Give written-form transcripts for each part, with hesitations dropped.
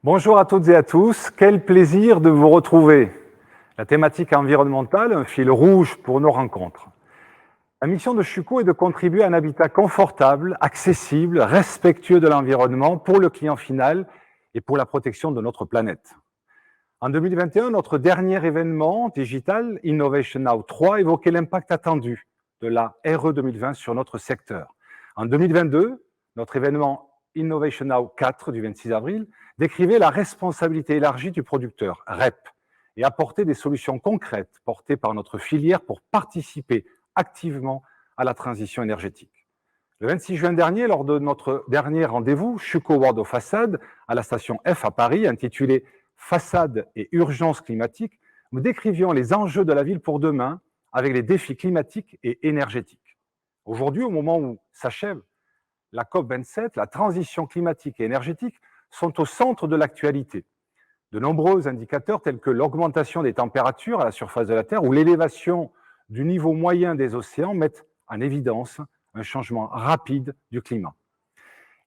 Bonjour à toutes et à tous, quel plaisir de vous retrouver. La thématique environnementale, un fil rouge pour nos rencontres. La mission de Chuco est de contribuer à un habitat confortable, accessible, respectueux de l'environnement pour le client final et pour la protection de notre planète. En 2021, notre dernier événement digital, Innovation Now 3, évoquait l'impact attendu de la RE 2020 sur notre secteur. En 2022, notre événement Innovation Now 4 du 26 avril décrivait la responsabilité élargie du producteur, REP, et apportait des solutions concrètes portées par notre filière pour participer activement à la transition énergétique. Le 26 juin dernier, lors de notre dernier rendez-vous, Chuco World of Façade, à la station F à Paris, intitulé Façade et urgence climatique, nous décrivions les enjeux de la ville pour demain avec les défis climatiques et énergétiques. Aujourd'hui, au moment où s'achève la COP27, la transition climatique et énergétique sont au centre de l'actualité. De nombreux indicateurs tels que l'augmentation des températures à la surface de la Terre ou l'élévation du niveau moyen des océans mettent en évidence un changement rapide du climat.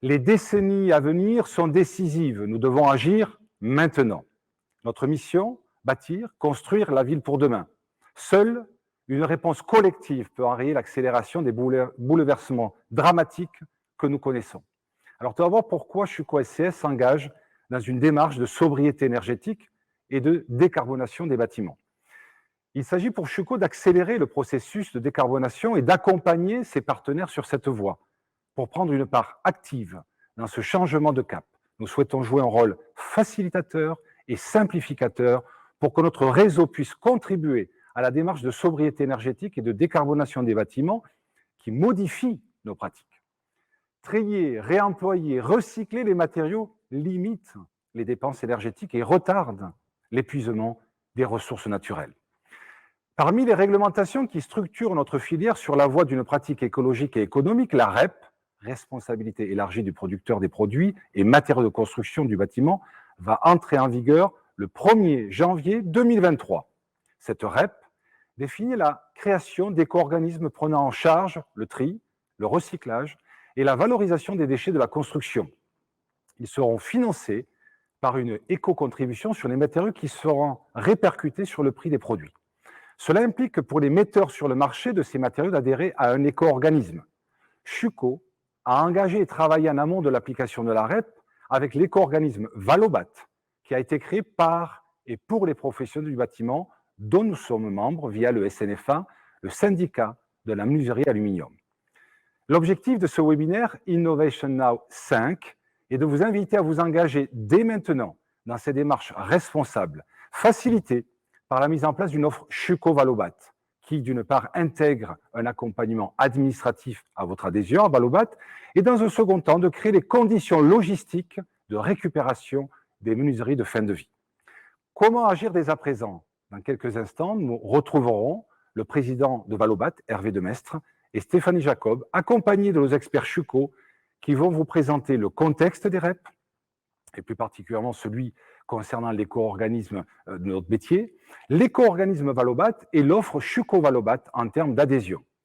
Les décennies à venir sont décisives. Nous devons agir maintenant. Notre mission, bâtir, construire la ville pour demain. Seule une réponse collective peut enrayer l'accélération des bouleversements dramatiques que nous connaissons. Alors, tout d'abord, pourquoi Chuco SCS s'engage dans une démarche de sobriété énergétique et de décarbonation des bâtiments? Il s'agit pour Chuco d'accélérer le processus de décarbonation et d'accompagner ses partenaires sur cette voie pour prendre une part active dans ce changement de cap. Nous souhaitons jouer un rôle facilitateur et simplificateur pour que notre réseau puisse contribuer à la démarche de sobriété énergétique et de décarbonation des bâtiments qui modifie nos pratiques. Trier, réemployer, recycler les matériaux limite les dépenses énergétiques et retarde l'épuisement des ressources naturelles. Parmi les réglementations qui structurent notre filière sur la voie d'une pratique écologique et économique, la REP, responsabilité élargie du producteur des produits et matériaux de construction du bâtiment, va entrer en vigueur le 1er janvier 2023. Cette REP définit la création d'éco-organismes prenant en charge le tri, le recyclage et la valorisation des déchets de la construction. Ils seront financés par une éco-contribution sur les matériaux qui seront répercutés sur le prix des produits. Cela implique que pour les metteurs sur le marché de ces matériaux d'adhérer à un éco-organisme. Chuco a engagé et travaillé en amont de l'application de la REP avec l'éco-organisme Valobat, qui a été créé par et pour les professionnels du bâtiment, dont nous sommes membres via le SNFA, le syndicat de la menuiserie aluminium. L'objectif de ce webinaire Innovation Now 5 est de vous inviter à vous engager dès maintenant dans ces démarches responsables, facilitées par la mise en place d'une offre Chuco Valobat, qui d'une part intègre un accompagnement administratif à votre adhésion à Valobat, et dans un second temps de créer les conditions logistiques de récupération des menuiseries de fin de vie. Comment agir dès à présent? Dans quelques instants, nous retrouverons le président de Valobat, Hervé Demestre, et Stéphanie Jacob, accompagnés de nos experts Chuco, qui vont vous présenter le contexte des REP, et plus particulièrement celui concernant l'éco-organisme de notre métier, l'éco-organisme Valobat et l'offre Chuco Valobat en termes d'adhésion.